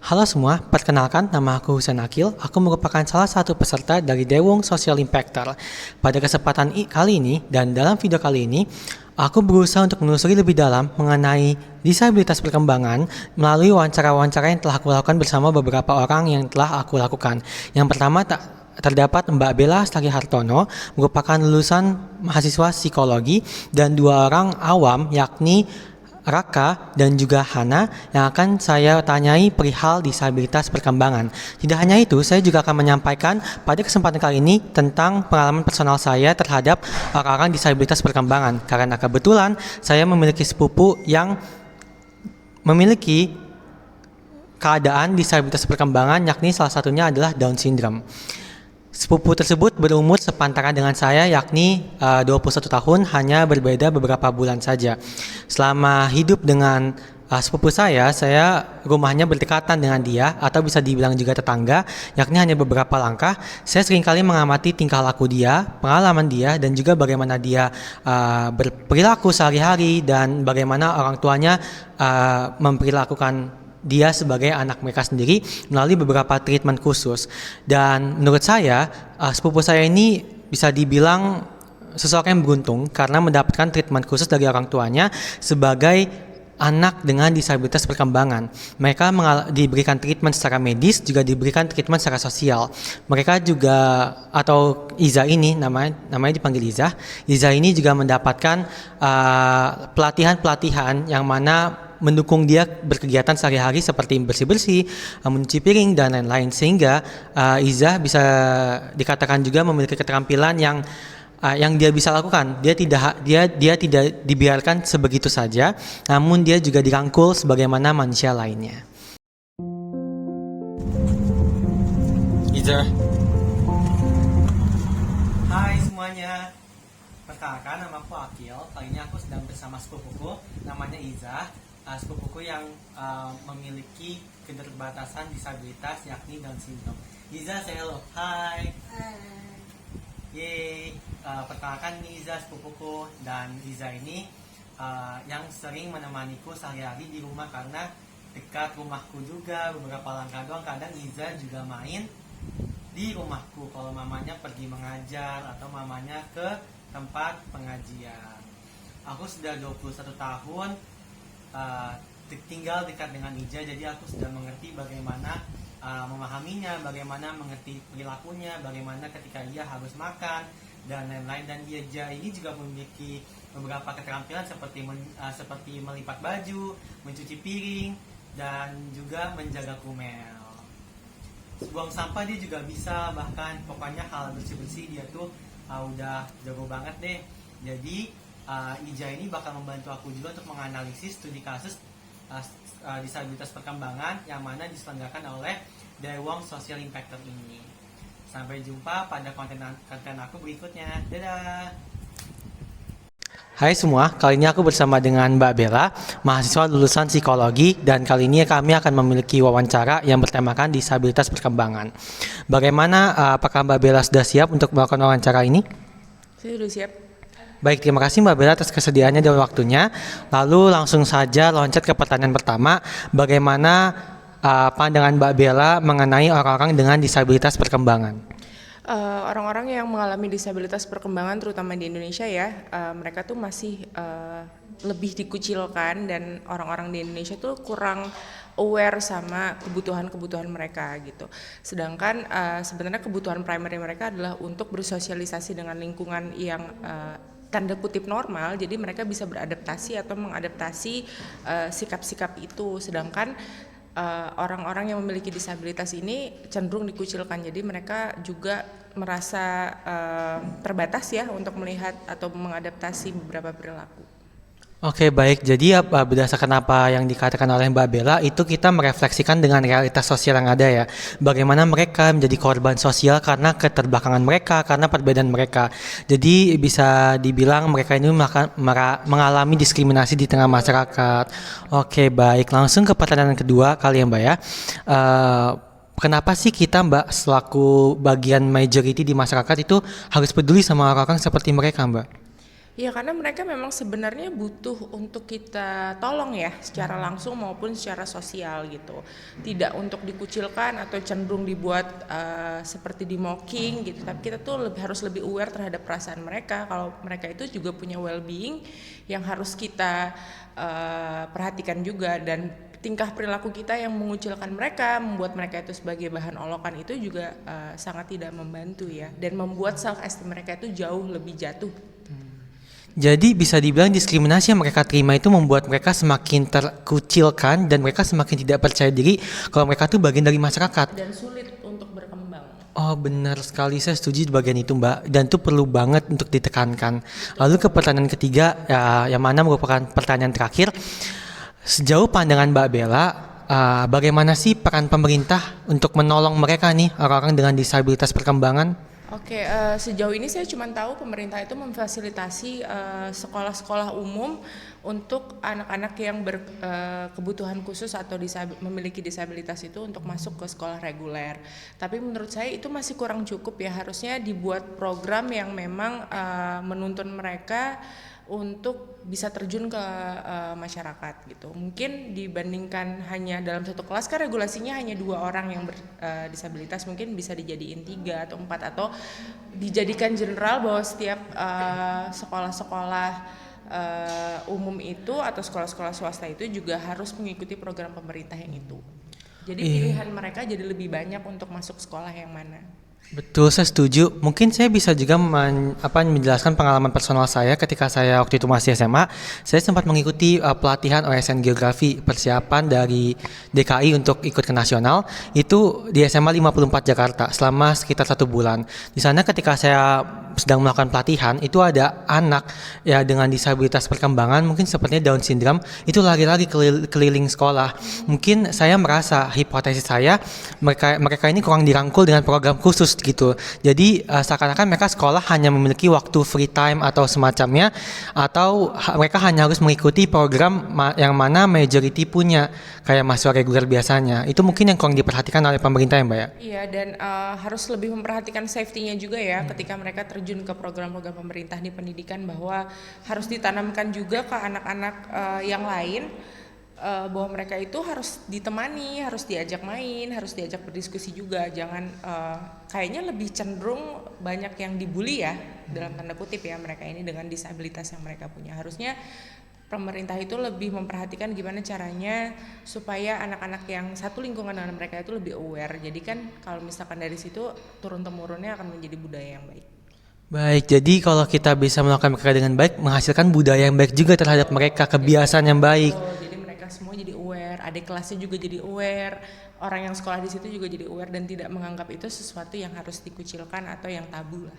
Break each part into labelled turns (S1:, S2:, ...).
S1: Halo semua, perkenalkan nama aku Husain Akil. Aku merupakan salah satu peserta dari Dewong Social Impactor. Pada kesempatan kali ini dan dalam video kali ini, aku berusaha untuk menelusuri lebih dalam mengenai disabilitas perkembangan melalui wawancara-wawancara yang telah aku lakukan bersama beberapa orang yang telah aku lakukan. Yang pertama terdapat Mbak Bella Lestari Hartono, merupakan lulusan mahasiswa psikologi, dan dua orang awam yakni Raka dan juga Hana yang akan saya tanyai perihal disabilitas perkembangan. Tidak hanya itu, saya juga akan menyampaikan pada kesempatan kali ini tentang pengalaman personal saya terhadap orang-orang disabilitas perkembangan. Karena kebetulan saya memiliki sepupu yang memiliki keadaan disabilitas perkembangan, yakni salah satunya adalah Down syndrome. Sepupu tersebut berumur sepantaran dengan saya, yakni 21 tahun, hanya berbeda beberapa bulan saja. Selama hidup dengan sepupu saya rumahnya berdekatan dengan dia, atau bisa dibilang juga tetangga, yakni hanya beberapa langkah. Saya seringkali mengamati tingkah laku dia, pengalaman dia, dan juga bagaimana dia berperilaku sehari-hari, dan bagaimana orang tuanya memperlakukan dia sebagai anak mereka sendiri melalui beberapa treatment khusus. Dan menurut saya, sepupu saya ini bisa dibilang seseorang yang beruntung karena mendapatkan treatment khusus dari orang tuanya sebagai anak dengan disabilitas perkembangan. Mereka diberikan treatment secara medis, juga diberikan treatment secara sosial. Mereka juga, atau Iza ini, namanya dipanggil Iza. Iza ini juga mendapatkan pelatihan-pelatihan yang mana mendukung dia berkegiatan sehari-hari seperti bersih-bersih, mencuci piring, dan lain-lain. Sehingga Iza bisa dikatakan juga memiliki keterampilan yang dia bisa lakukan. Dia tidak dibiarkan sebegitu saja, namun dia juga dirangkul sebagaimana manusia lainnya. Iza. Hai semuanya. Perkenalkan, nama aku Akil. Kali ini aku sedang bersama sepupuku, namanya Iza. Sepupuku yang memiliki keterbatasan disabilitas yakni Down syndrome. Iza, say hello. Hai. Yeay. Perkenalkan, ini Iza sepupuku, dan Iza ini yang sering menemaniku sehari-hari di rumah karena dekat rumahku juga, beberapa langkah doang. Kadang Iza juga main di rumahku kalau mamanya pergi mengajar atau mamanya ke tempat pengajian. Aku sudah 21 tahun tinggal dekat dengan Iza, jadi aku sudah mengerti bagaimana memahaminya, bagaimana mengerti perilakunya, bagaimana ketika ia harus makan, dan lain-lain. Dan Iza ini juga memiliki beberapa keterampilan seperti melipat baju, mencuci piring, dan juga menjaga kumel. Buang sampah dia juga bisa, bahkan pokoknya hal bersih-bersih dia tuh udah jago banget deh. Jadi Iza ini bakal membantu aku juga untuk menganalisis studi kasus disabilitas perkembangan yang mana diselenggarakan oleh Dewong Social Impactor ini. Sampai jumpa pada konten aku berikutnya. Dadah. Hai semua, kali ini aku bersama dengan Mbak Bella, mahasiswa lulusan psikologi, dan kali ini kami akan memiliki wawancara yang bertemakan disabilitas perkembangan. Bagaimana, apakah Mbak Bella sudah siap untuk melakukan wawancara ini?
S2: Saya sudah siap.
S1: Baik, terima kasih Mbak Bella atas kesediaannya dan waktunya. Lalu langsung saja loncat ke pertanyaan pertama. Bagaimana pandangan Mbak Bella mengenai orang-orang dengan disabilitas perkembangan?
S2: Orang-orang yang mengalami disabilitas perkembangan terutama di Indonesia ya, mereka tuh masih lebih dikucilkan, dan orang-orang di Indonesia tuh kurang aware sama kebutuhan-kebutuhan mereka gitu. Sedangkan sebenarnya kebutuhan primary mereka adalah untuk bersosialisasi dengan lingkungan yang tanda kutip normal, jadi mereka bisa beradaptasi atau mengadaptasi sikap-sikap itu. Sedangkan orang-orang yang memiliki disabilitas ini cenderung dikucilkan, jadi mereka juga merasa terbatas ya untuk melihat atau mengadaptasi beberapa perilaku.
S1: Oke, baik. Jadi berdasarkan apa yang dikatakan oleh Mbak Bella, itu kita merefleksikan dengan realitas sosial yang ada ya. Bagaimana mereka menjadi korban sosial karena keterbelakangan mereka, karena perbedaan mereka. Jadi bisa dibilang mereka ini mengalami diskriminasi di tengah masyarakat. Oke, baik. Langsung ke pertanyaan kedua kali ya Mbak ya. Kenapa sih kita Mbak selaku bagian majority di masyarakat itu harus peduli sama orang-orang seperti mereka Mbak?
S2: Ya karena mereka memang sebenarnya butuh untuk kita tolong ya secara langsung maupun secara sosial gitu. Tidak untuk dikucilkan atau cenderung dibuat seperti di mocking gitu. Tapi kita tuh harus lebih aware terhadap perasaan mereka. Kalau mereka itu juga punya well-being yang harus kita perhatikan juga, dan tingkah perilaku kita yang mengucilkan mereka, membuat mereka itu sebagai bahan olokan itu juga sangat tidak membantu ya, dan membuat self esteem mereka itu jauh lebih jatuh.
S1: Jadi bisa dibilang diskriminasi yang mereka terima itu membuat mereka semakin terkucilkan dan mereka semakin tidak percaya diri kalau mereka tuh bagian dari masyarakat.
S2: Dan sulit untuk berkembang.
S1: Oh benar sekali, saya setuju di bagian itu Mbak, dan itu perlu banget untuk ditekankan. Lalu ke pertanyaan ketiga, ya, yang mana merupakan pertanyaan terakhir. Sejauh pandangan Mbak Bella, bagaimana sih peran pemerintah untuk menolong mereka nih, orang-orang dengan disabilitas perkembangan?
S2: Oke, sejauh ini saya cuma tahu pemerintah itu memfasilitasi sekolah-sekolah umum untuk anak-anak yang berkebutuhan khusus atau memiliki disabilitas itu untuk masuk ke sekolah reguler. Tapi menurut saya itu masih kurang cukup ya, harusnya dibuat program yang memang menuntun mereka untuk bisa terjun ke masyarakat gitu. Mungkin dibandingkan hanya dalam satu kelas kan regulasinya hanya 2 orang yang berdisabilitas, mungkin bisa dijadiin 3 atau 4, atau dijadikan general bahwa setiap sekolah-sekolah umum itu atau sekolah-sekolah swasta itu juga harus mengikuti program pemerintah yang itu. Jadi pilihan mereka jadi lebih banyak untuk masuk sekolah yang mana.
S1: Betul, saya setuju. Mungkin saya bisa juga menjelaskan pengalaman personal saya ketika saya waktu itu masih SMA. Saya sempat mengikuti pelatihan OSN Geografi, persiapan dari DKI untuk ikut ke nasional. Itu di SMA 54 Jakarta selama sekitar 1 bulan. Di sana ketika saya sedang melakukan pelatihan, itu ada anak ya dengan disabilitas perkembangan, mungkin sepertinya Down syndrome, itu lari-lari keliling sekolah. Mungkin saya merasa, hipotesis saya, mereka ini kurang dirangkul dengan program khusus gitu. Jadi seakan-akan mereka sekolah hanya memiliki waktu free time atau semacamnya, atau mereka hanya harus mengikuti program yang mana majority punya, kayak mahasiswa reguler biasanya. Itu mungkin yang kurang diperhatikan oleh pemerintah ya Mbak ya?
S2: Iya, dan harus lebih memperhatikan safety-nya juga ya ketika mereka terjun ke program-program pemerintah di pendidikan, bahwa harus ditanamkan juga ke anak-anak yang lain bahwa mereka itu harus ditemani, harus diajak main, harus diajak berdiskusi juga. Jangan kayaknya lebih cenderung banyak yang dibully ya, dalam tanda kutip ya, mereka ini dengan disabilitas yang mereka punya. Harusnya pemerintah itu lebih memperhatikan gimana caranya supaya anak-anak yang satu lingkungan dengan mereka itu lebih aware. Jadi kan kalau misalkan dari situ turun-temurunnya akan menjadi budaya yang baik.
S1: Baik, jadi kalau kita bisa melakukan mereka dengan baik, menghasilkan budaya yang baik juga terhadap mereka, kebiasaan yang baik.
S2: Jadi mereka semua jadi aware, adik kelasnya juga jadi aware, orang yang sekolah di situ juga jadi aware dan tidak menganggap itu sesuatu yang harus dikucilkan atau yang tabu lah.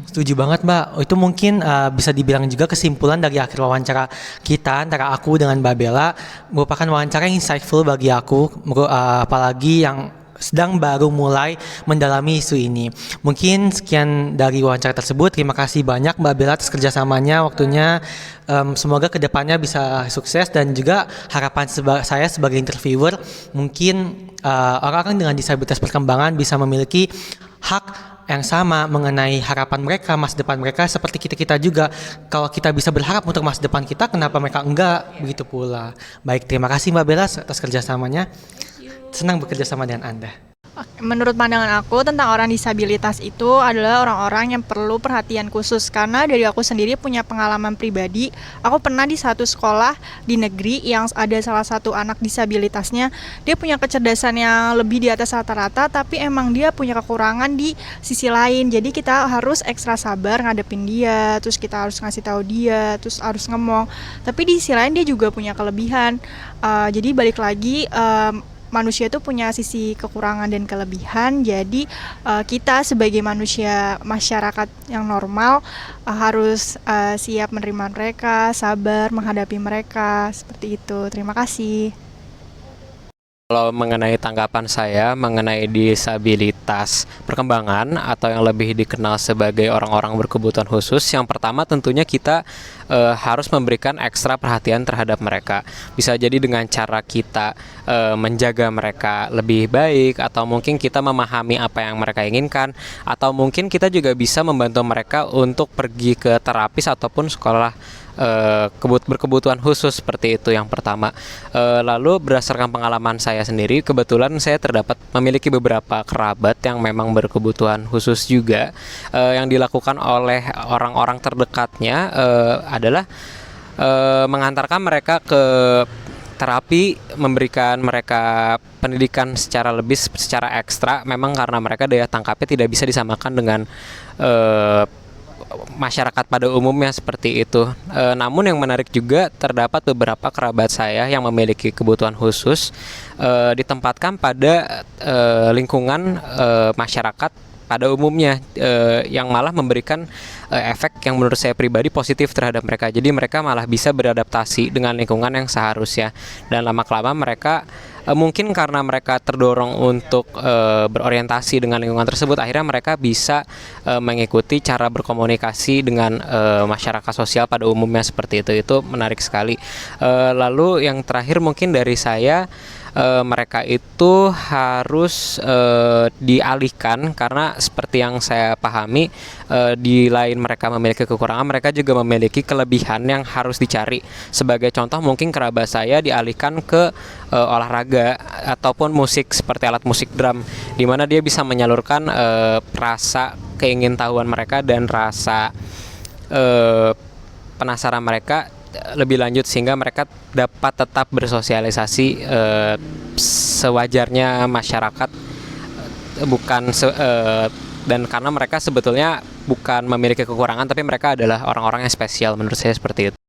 S1: Setuju banget Mbak. Itu mungkin bisa dibilang juga kesimpulan dari akhir wawancara kita antara aku dengan Mbak Bella, merupakan wawancara yang insightful bagi aku, apalagi yang sedang baru mulai mendalami isu ini. Mungkin sekian dari wawancara tersebut. Terima kasih banyak Mbak Bella atas kerjasamanya, waktunya. Semoga kedepannya bisa sukses, dan juga harapan saya sebagai interviewer, mungkin orang-orang dengan disabilitas perkembangan bisa memiliki hak yang sama mengenai harapan mereka, masa depan mereka, seperti kita juga. Kalau kita bisa berharap untuk masa depan kita, kenapa mereka enggak? Begitu pula. Baik, terima kasih Mbak Bella atas kerjasamanya. Senang bekerja sama dengan Anda.
S3: Menurut pandangan aku tentang orang disabilitas itu adalah orang-orang yang perlu perhatian khusus, karena dari aku sendiri punya pengalaman pribadi. Aku pernah di satu sekolah di negeri yang ada salah satu anak disabilitasnya, dia punya kecerdasan yang lebih di atas rata-rata, tapi emang dia punya kekurangan di sisi lain. Jadi kita harus ekstra sabar ngadepin dia, terus kita harus ngasih tahu dia, terus harus ngomong. Tapi di sisi lain dia juga punya kelebihan. Jadi balik lagi, manusia itu punya sisi kekurangan dan kelebihan. Jadi kita sebagai manusia masyarakat yang normal harus siap menerima mereka, sabar menghadapi mereka, seperti itu. Terima kasih.
S4: Kalau mengenai tanggapan saya mengenai disabilitas perkembangan atau yang lebih dikenal sebagai orang-orang berkebutuhan khusus, yang pertama tentunya kita harus memberikan ekstra perhatian terhadap mereka. Bisa jadi dengan cara kita menjaga mereka lebih baik, atau mungkin kita memahami apa yang mereka inginkan, atau mungkin kita juga bisa membantu mereka untuk pergi ke terapis ataupun sekolah berkebutuhan khusus seperti itu yang pertama. Lalu berdasarkan pengalaman saya sendiri, kebetulan saya memiliki beberapa kerabat yang memang berkebutuhan khusus juga. Yang dilakukan oleh orang-orang terdekatnya adalah mengantarkan mereka ke terapi, memberikan mereka pendidikan secara ekstra, memang karena mereka daya tangkapnya tidak bisa disamakan dengan masyarakat pada umumnya seperti itu. Namun yang menarik juga, terdapat beberapa kerabat saya yang memiliki kebutuhan khusus ditempatkan pada lingkungan masyarakat pada umumnya, yang malah memberikan efek yang menurut saya pribadi positif terhadap mereka. Jadi mereka malah bisa beradaptasi dengan lingkungan yang seharusnya, dan lama-kelamaan mereka mungkin karena mereka terdorong untuk berorientasi dengan lingkungan tersebut, akhirnya mereka bisa mengikuti cara berkomunikasi dengan masyarakat sosial pada umumnya seperti itu. Itu menarik sekali. Lalu yang terakhir mungkin dari saya, mereka itu harus dialihkan, karena seperti yang saya pahami, di lain mereka memiliki kekurangan, mereka juga memiliki kelebihan yang harus dicari. Sebagai contoh, mungkin kerabat saya dialihkan ke olahraga ataupun musik seperti alat musik drum, di mana dia bisa menyalurkan rasa keingintahuan mereka dan rasa penasaran mereka lebih lanjut, sehingga mereka dapat tetap bersosialisasi sewajarnya masyarakat, dan karena mereka sebetulnya bukan memiliki kekurangan, tapi mereka adalah orang-orang yang spesial. Menurut saya seperti itu.